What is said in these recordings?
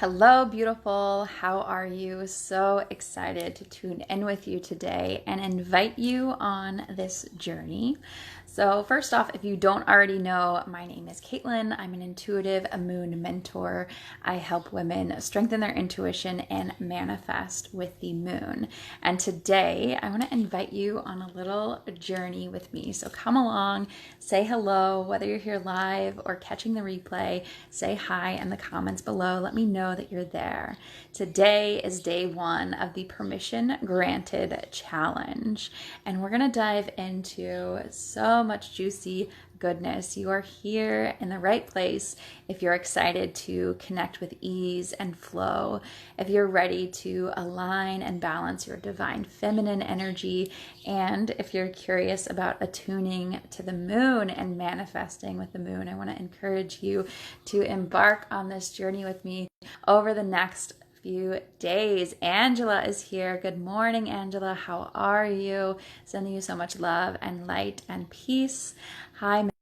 Hello, beautiful. How are you? So excited to tune in with you today and invite you on this journey. So first off, if you don't already know, my name is Caitlin. I'm an intuitive moon mentor. I help women strengthen their intuition and manifest with the moon. And today I want to invite you on a little journey with me. So come along, say hello, whether you're here live or catching the replay, say hi in the comments below. Let me know that you're there. Today is day one of the Permission Granted Challenge, and we're going to dive into so much juicy goodness. You are here in the right place if you're excited to connect with ease and flow, if you're ready to align and balance your divine feminine energy, and if you're curious about attuning to the moon and manifesting with the moon. I want to encourage you to embark on this journey with me over the next few days. Angela is here. Good morning, Angela. How are you? Sending you so much love and light and peace. Hi, Meg.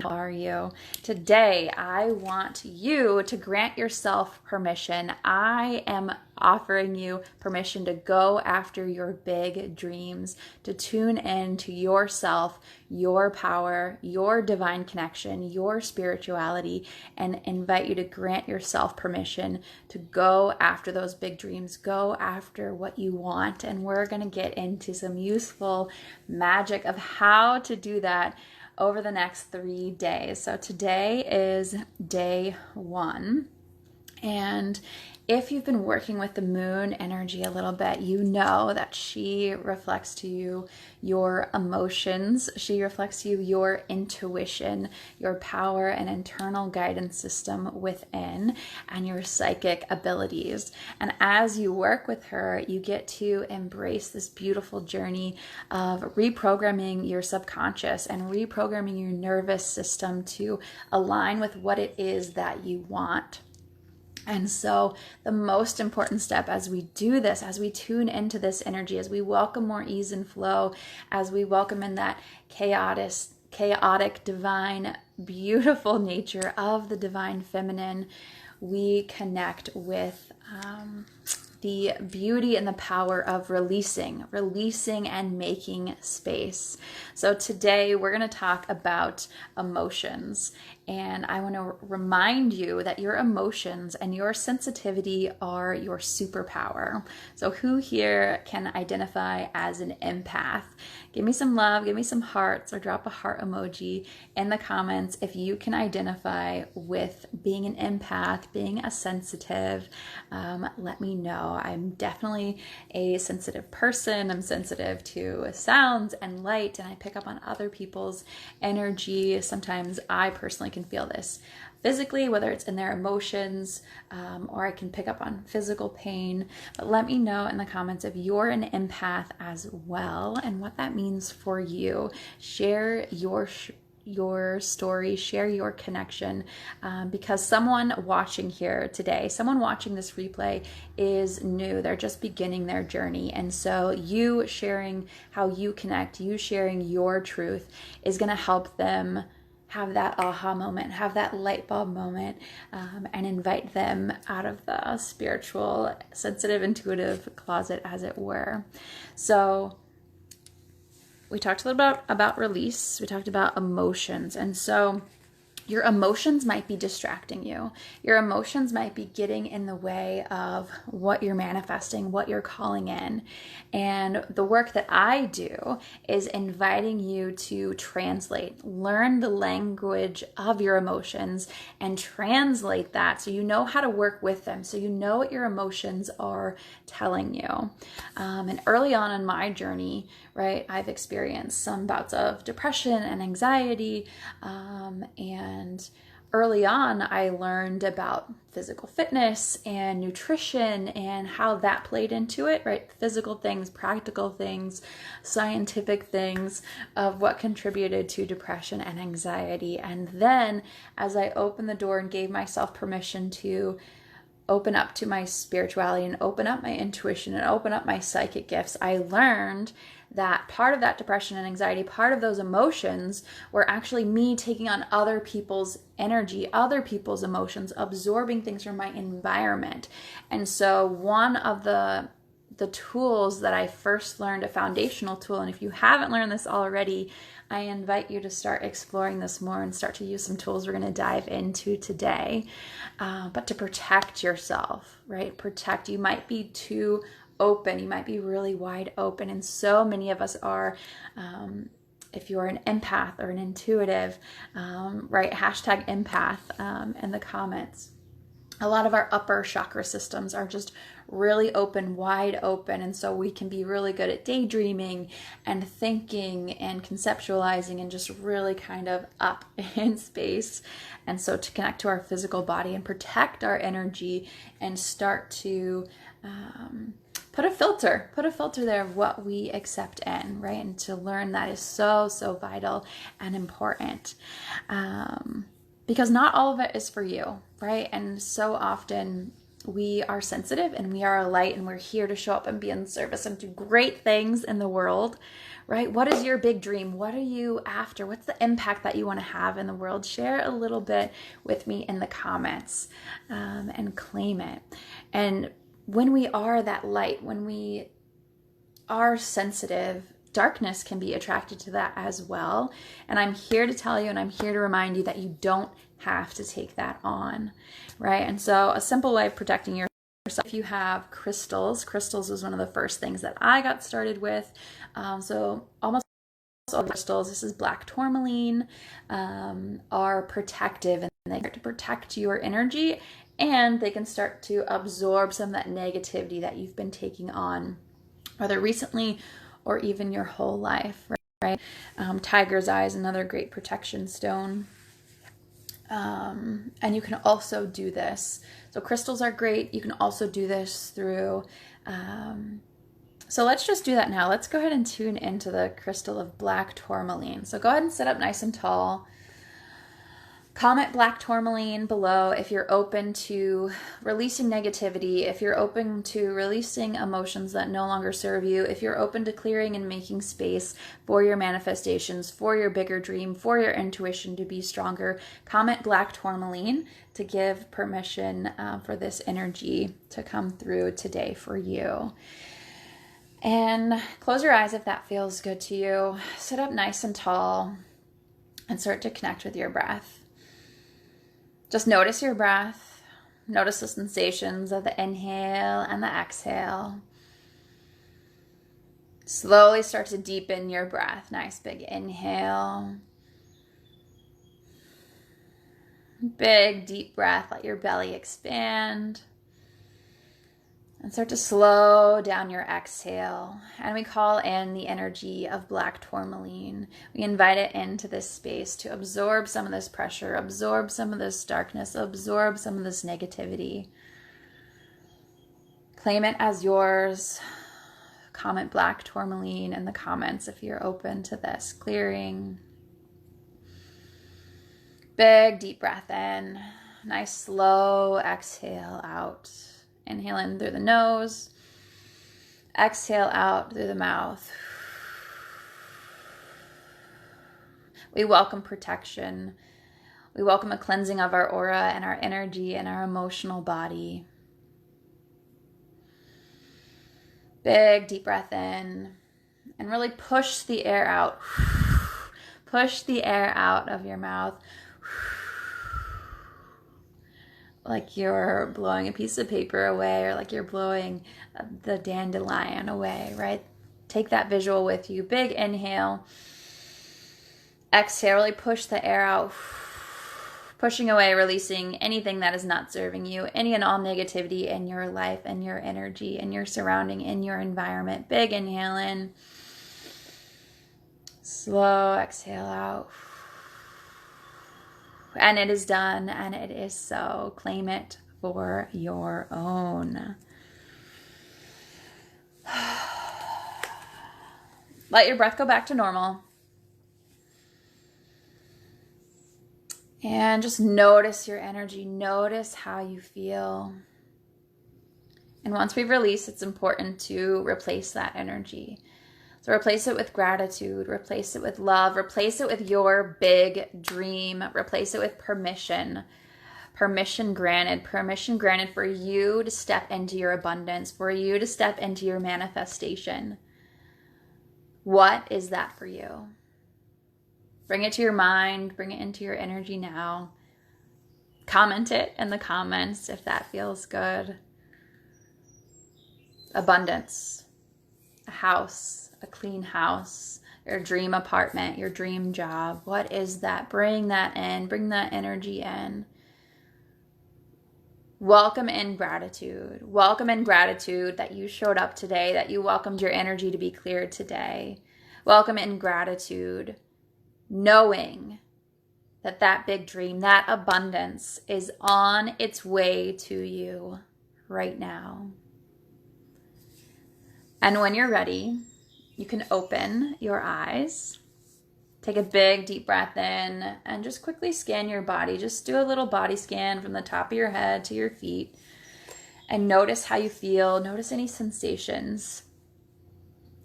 How are you? Today, I want you to grant yourself permission. I am offering you permission to go after your big dreams, to tune in to yourself, your power, your divine connection, your spirituality, and invite you to grant yourself permission to go after those big dreams, go after what you want. And we're going to get into some useful magic of how to do that over the next 3 days. So today is day one. And if you've been working with the moon energy a little bit, you know that she reflects to you your emotions. She reflects to you your intuition, your power and internal guidance system within, and your psychic abilities. And as you work with her, you get to embrace this beautiful journey of reprogramming your subconscious and reprogramming your nervous system to align with what it is that you want. And so the most important step as we do this, as we tune into this energy, as we welcome more ease and flow, as we welcome in that chaotic, divine, beautiful nature of the divine feminine, we connect with the beauty and the power of releasing and making space. So today we're going to talk about emotions. And I want to remind you that your emotions and your sensitivity are your superpower. So who here can identify as an empath? Give me some love, give me some hearts, or drop a heart emoji in the comments if you can identify with being an empath, being a sensitive. Let me know. I'm definitely a sensitive person. I'm sensitive to sounds and light, and I pick up on other people's energy. Sometimes I personally can feel this physically, whether it's in their emotions, or I can pick up on physical pain. But let me know in the comments if you're an empath as well and what that means for you. Share your story, share your connection, because someone watching here today, someone watching this replay is new. They're just beginning their journey. And so you sharing how you connect, you sharing your truth is going to help them have that aha moment, have that light bulb moment, and invite them out of the spiritual, sensitive, intuitive closet, as it were. So we talked a little bit about release. We talked about emotions. And so your emotions might be distracting you. Your emotions might be getting in the way of what you're manifesting, what you're calling in. And the work that I do is inviting you to translate, learn the language of your emotions and translate that so you know how to work with them, so you know what your emotions are telling you. And early on in my journey, right, I've experienced some bouts of depression and anxiety, and early on, I learned about physical fitness and nutrition and how that played into it, right? Physical things, practical things, scientific things of what contributed to depression and anxiety. And then as I opened the door and gave myself permission to open up to my spirituality and open up my intuition and open up my psychic gifts, I learned that part of that depression and anxiety, part of those emotions were actually me taking on other people's energy, other people's emotions, absorbing things from my environment. And so one of the tools that I first learned, a foundational tool, and if you haven't learned this already, I invite you to start exploring this more and start to use some tools we're going to dive into today. But to protect yourself, right? Protect. You might be too open. You might be really wide open. And so many of us are, if you're an empath or an intuitive, right? Hashtag empath in the comments. A lot of our upper chakra systems are just really open, wide open. And so we can be really good at daydreaming and thinking and conceptualizing and just really kind of up in space. And so to connect to our physical body and protect our energy and start to put a filter there of what we accept in, right? And to learn that is so, so vital and important. Because not all of it is for you, right? And so often we are sensitive and we are a light and we're here to show up and be in service and do great things in the world, right? What is your big dream? What are you after? What's the impact that you want to have in the world? Share a little bit with me in the comments and claim it. And when we are that light, when we are sensitive, darkness can be attracted to that as well. And I'm here to tell you and I'm here to remind you that you don't have to take that on, right? And so a simple way of protecting yourself, if you have crystals was one of the first things that I got started with. So almost all crystals, this is black tourmaline, are protective and they start to protect your energy and they can start to absorb some of that negativity that you've been taking on, whether recently or even your whole life, right? Tiger's eye is another great protection stone. And you can also do this. So crystals are great. You can also do this through, so let's just do that now. Let's go ahead and tune into the crystal of black tourmaline. So go ahead and sit up nice and tall. Comment black tourmaline below if you're open to releasing negativity, if you're open to releasing emotions that no longer serve you, if you're open to clearing and making space for your manifestations, for your bigger dream, for your intuition to be stronger. Comment black tourmaline to give permission for this energy to come through today for you. And close your eyes if that feels good to you. Sit up nice and tall and start to connect with your breath. Just notice your breath. Notice the sensations of the inhale and the exhale. Slowly start to deepen your breath. Nice big inhale. Big deep breath. Let your belly expand. And start to slow down your exhale. And we call in the energy of black tourmaline. We invite it into this space to absorb some of this pressure, absorb some of this darkness, absorb some of this negativity. Claim it as yours. Comment black tourmaline in the comments if you're open to this clearing. Big deep breath in. Nice slow exhale out. Inhale in through the nose. Exhale out through the mouth. We welcome protection. We welcome a cleansing of our aura and our energy and our emotional body. Big deep breath in. And really push the air out. Push the air out of your mouth. Like you're blowing a piece of paper away or like you're blowing the dandelion away, right? Take that visual with you. Big inhale. Exhale, really push the air out. Pushing away, releasing anything that is not serving you, any and all negativity in your life and your energy and your surrounding, in your environment. Big inhale in. Slow exhale out. And it is done, and it is so. Claim it for your own. Let your breath go back to normal. And just notice your energy. Notice how you feel. And once we release, it's important to replace that energy. So replace it with gratitude, replace it with love, replace it with your big dream, replace it with permission. Permission granted for you to step into your abundance, for you to step into your manifestation. What is that for you? Bring it to your mind, bring it into your energy now. Comment it in the comments if that feels good. Abundance, a house, a clean house, your dream apartment, your dream job. What is that? Bring that in, bring that energy in. Welcome in gratitude. Welcome in gratitude that you showed up today, that you welcomed your energy to be cleared today. Welcome in gratitude, knowing that that big dream, that abundance is on its way to you right now. And when you're ready, you can open your eyes, take a big deep breath in, and just quickly scan your body. Just do a little body scan from the top of your head to your feet and notice how you feel. Notice any sensations.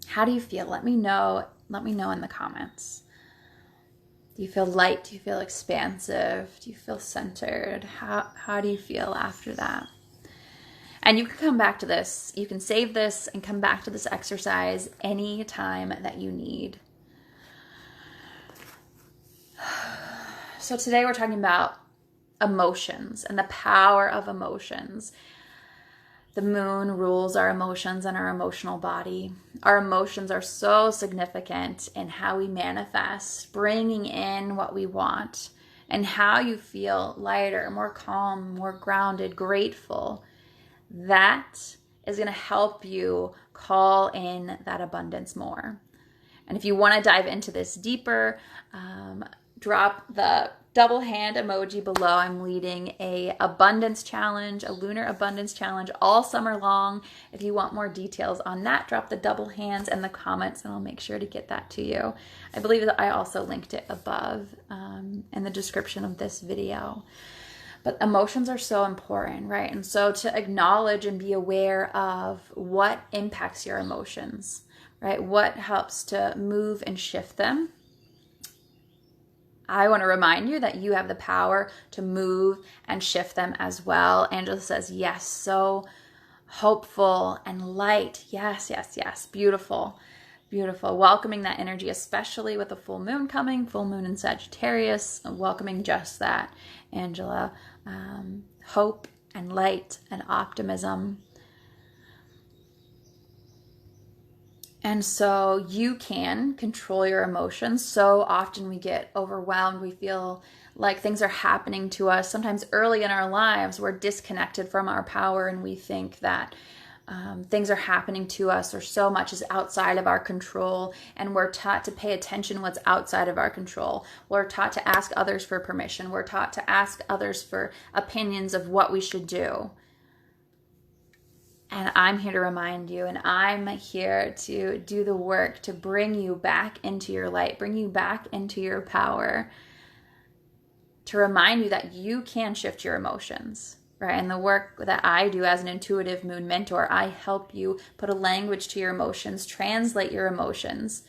How do you feel? Let me know. Let me know in the comments. Do you feel light? Do you feel expansive? Do you feel centered? How do you feel after that? And you can come back to this. You can save this and come back to this exercise any time that you need. So today we're talking about emotions and the power of emotions. The moon rules our emotions and our emotional body. Our emotions are so significant in how we manifest, bringing in what we want, and how you feel lighter, more calm, more grounded, grateful. That is going to help you call in that abundance more. And if you want to dive into this deeper, drop the double hand emoji below. I'm leading a abundance challenge, a lunar abundance challenge all summer long. If you want more details on that, drop the double hands in the comments and I'll make sure to get that to you. I believe that I also linked it above in the description of this video. But emotions are so important, right? And so to acknowledge and be aware of what impacts your emotions, right? What helps to move and shift them. I want to remind you that you have the power to move and shift them as well. Angela says, yes, so hopeful and light. Yes, yes, yes. Beautiful, beautiful. Welcoming that energy, especially with the full moon coming, full moon in Sagittarius, welcoming just that, Angela. Hope and light and optimism. And so you can control your emotions. So often we get overwhelmed. We feel like things are happening to us. Sometimes early in our lives, we're disconnected from our power and we think that things are happening to us or so much is outside of our control. And we're taught to pay attention what's outside of our control. We're taught to ask others for permission. We're taught to ask others for opinions of what we should do. And I'm here to remind you, and I'm here to do the work to bring you back into your light, bring you back into your power, to remind you that you can shift your emotions, right? And the work that I do as an intuitive moon mentor, I help you put a language to your emotions, translate your emotions,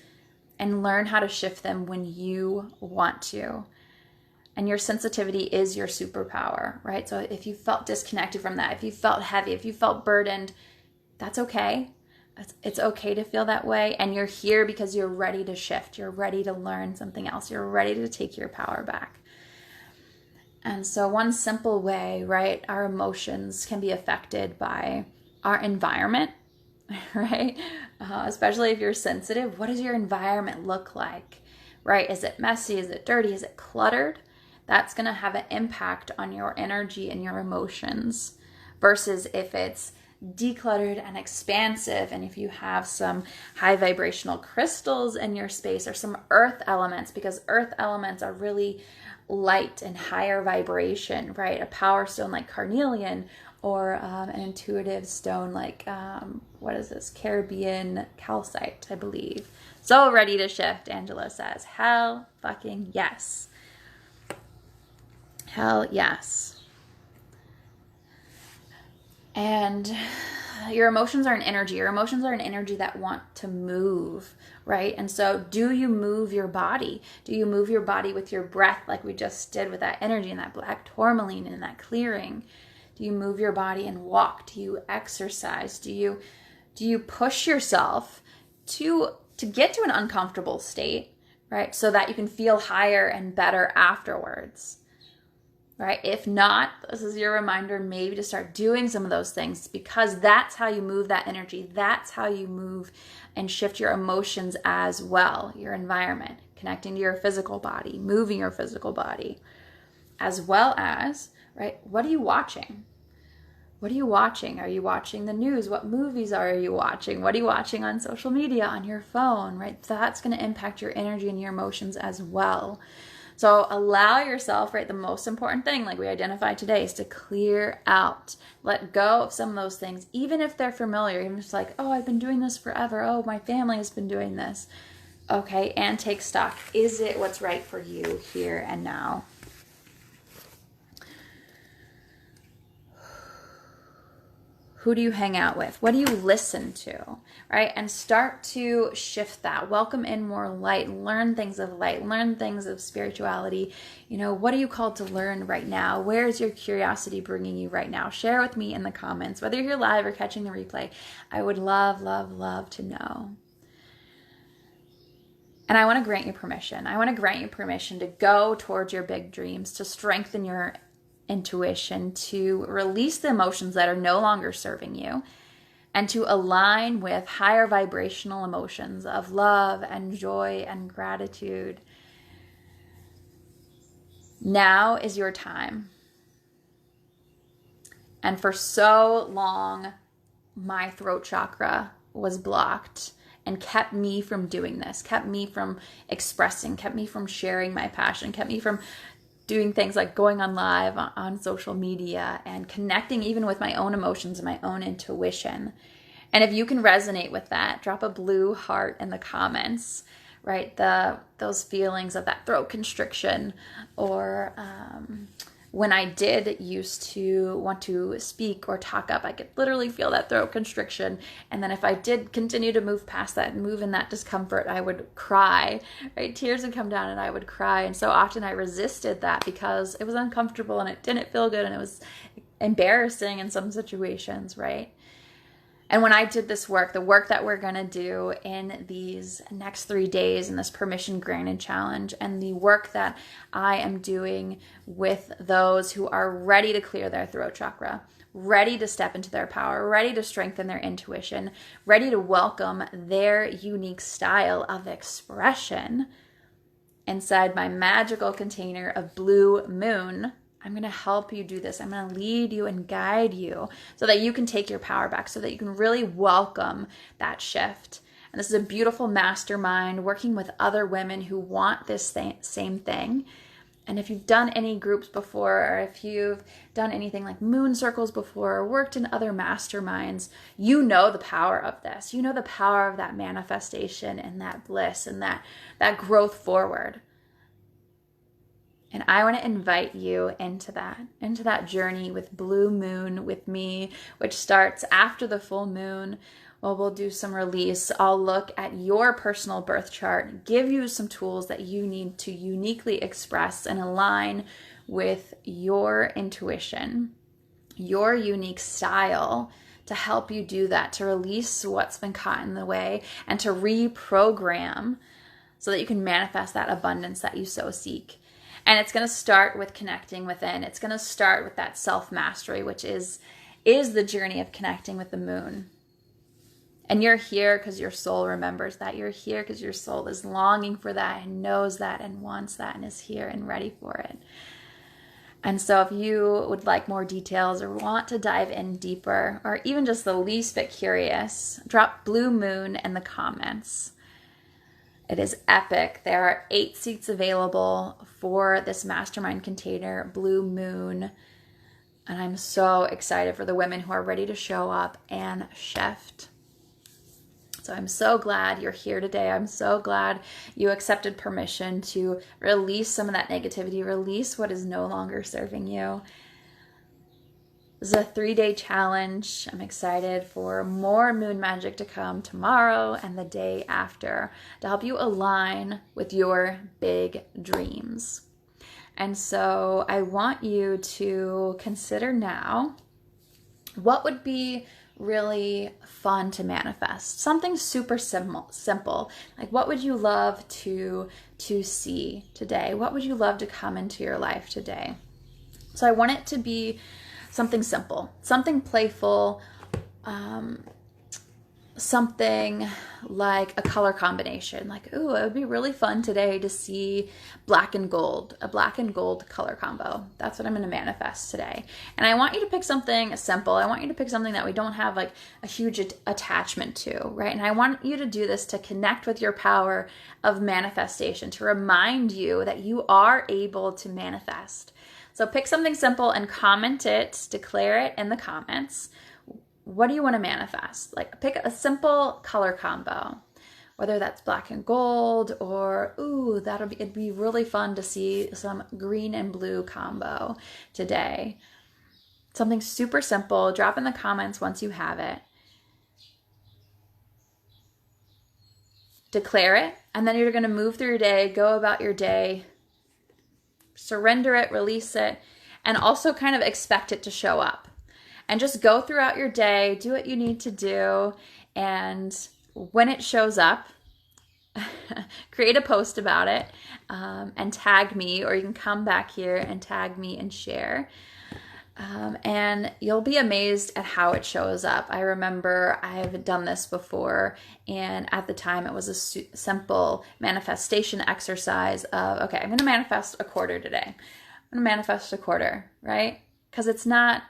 and learn how to shift them when you want to. And your sensitivity is your superpower, right? So if you felt disconnected from that, if you felt heavy, if you felt burdened, that's okay. It's okay to feel that way. And you're here because you're ready to shift. You're ready to learn something else. You're ready to take your power back. And so one simple way, right? Our emotions can be affected by our environment, right? Especially if you're sensitive. What does your environment look like, right? Is it messy? Is it dirty? Is it cluttered? That's going to have an impact on your energy and your emotions versus if it's decluttered and expansive. And if you have some high vibrational crystals in your space or some earth elements, because earth elements are really light and higher vibration, right? A power stone like carnelian or an intuitive stone like, what is this? Caribbean calcite, I believe. So ready to shift, Angela says. Hell fucking yes. Hell yes. And your emotions are an energy. Your emotions are an energy that want to move, right? And so do you move your body? Do you move your body with your breath like we just did with that energy and that black tourmaline and that clearing? Do you move your body and walk? Do you exercise? Do you push yourself to get to an uncomfortable state, right? So that you can feel higher and better afterwards. Right? If not, this is your reminder maybe to start doing some of those things, because that's how you move that energy. That's how you move and shift your emotions as well, your environment, connecting to your physical body, moving your physical body, as well as, right, what are you watching? What are you watching? Are you watching the news? What movies are you watching? What are you watching on social media, on your phone, right? That's going to impact your energy and your emotions as well. So allow yourself, right, the most important thing, like we identified today, is to clear out. Let go of some of those things, even if they're familiar. Even just like, oh, I've been doing this forever. Oh, my family has been doing this. Okay, and take stock. Is it what's right for you here and now? Who do you hang out with? What do you listen to, right? And start to shift that. Welcome in more light. Learn things of light. Learn things of spirituality. You know, what are you called to learn right now? Where is your curiosity bringing you right now? Share with me in the comments, whether you're here live or catching the replay. I would love, love, love to know. And I want to grant you permission. I want to grant you permission to go towards your big dreams, to strengthen your intuition, to release the emotions that are no longer serving you, and to align with higher vibrational emotions of love and joy and gratitude. Now is your time. And for so long, my throat chakra was blocked and kept me from doing this, kept me from expressing, kept me from sharing my passion, kept me from doing things like going on live on social media and connecting even with my own emotions and my own intuition. And if you can resonate with that, drop a blue heart in the comments, right? Those feelings of that throat constriction, or when I did used to want to speak or talk up, I could literally feel that throat constriction. And then if I did continue to move past that and move in that discomfort, I would cry, right? Tears would come down and I would cry. And so often I resisted that because it was uncomfortable and it didn't feel good and it was embarrassing in some situations, right? And when I did this work, the work that we're going to do in these next 3 days in this permission granted challenge, and the work that I am doing with those who are ready to clear their throat chakra, ready to step into their power, ready to strengthen their intuition, ready to welcome their unique style of expression inside my magical container of Blue Moon, I'm going to help you do this. I'm going to lead you and guide you so that you can take your power back, so that you can really welcome that shift. And this is a beautiful mastermind working with other women who want this same thing. And if you've done any groups before, or if you've done anything like moon circles before, or worked in other masterminds, you know the power of this. You know the power of that manifestation and that bliss and that growth forward. And I want to invite you into that journey with Blue Moon with me, which starts after the full moon. Well, we'll do some release. I'll look at your personal birth chart, give you some tools that you need to uniquely express and align with your intuition, your unique style, to help you do that, to release what's been caught in the way and to reprogram so that you can manifest that abundance that you so seek. And it's going to start with connecting within. It's going to start with that self-mastery, which is the journey of connecting with the moon. And you're here because your soul remembers that. You're here because your soul is longing for that and knows that and wants that and is here and ready for it. And so if you would like more details or want to dive in deeper, or even just the least bit curious, drop Blue Moon in the comments. It is epic. There are 8 seats available for this mastermind container, Blue Moon. And I'm so excited for the women who are ready to show up and shift. So I'm so glad you're here today. I'm so glad you accepted permission to release some of that negativity, release what is no longer serving you. This is a 3-day challenge. I'm excited for more moon magic to come tomorrow and the day after to help you align with your big dreams. And so I want you to consider now, what would be really fun to manifest? Something super simple. Like, what would you love to see today? What would you love to come into your life today? So I want it to be something simple, something playful, something like a color combination. Like, ooh, it would be really fun today to see black and gold, a black and gold color combo. That's what I'm going to manifest today. And I want you to pick something simple. I want you to pick something that we don't have like a huge attachment to, right? And I want you to do this to connect with your power of manifestation, to remind you that you are able to manifest. So pick something simple and comment it, declare it in the comments. What do you want to manifest? Like, pick a simple color combo, whether that's black and gold, or, ooh, it'd be really fun to see some green and blue combo today. Something super simple. Drop in the comments once you have it. Declare it, and then you're going to move through your day, go about your day, surrender it, release it, and also kind of expect it to show up. And just go throughout your day, do what you need to do, and when it shows up, create a post about it, and tag me, or you can come back here and tag me and share. And you'll be amazed at how it shows up. I remember I've done this before, and at the time it was a simple manifestation exercise of, okay, I'm going to manifest a quarter today. I'm going to manifest a quarter, right? Because it's not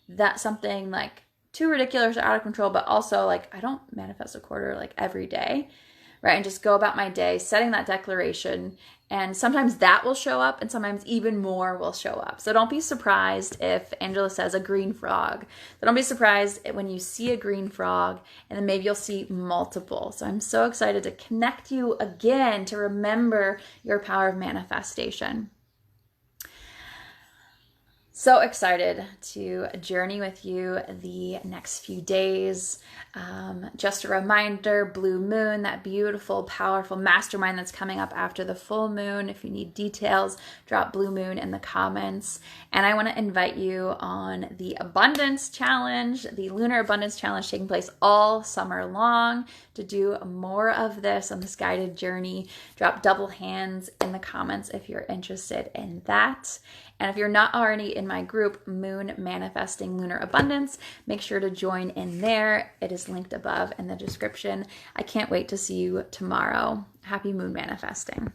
that something like too ridiculous or out of control, but also like, I don't manifest a quarter like every day, right? And just go about my day setting that declaration. And sometimes that will show up, and sometimes even more will show up. So don't be surprised if Angela says a green frog. So don't be surprised when you see a green frog, and then maybe you'll see multiple. So I'm so excited to connect you again to remember your power of manifestation. So excited to journey with you the next few days. Just a reminder, blue moon, that beautiful, powerful mastermind that's coming up after the full moon. If you need details, drop blue moon in the comments. And I want to invite you on the Abundance Challenge, the Lunar Abundance Challenge, taking place all summer long. To do more of this on this guided journey, drop double hands in the comments if you're interested in that. And if you're not already in my group, Moon Manifesting Lunar Abundance, make sure to join in there. It is linked above in the description. I can't wait to see you tomorrow. Happy moon manifesting.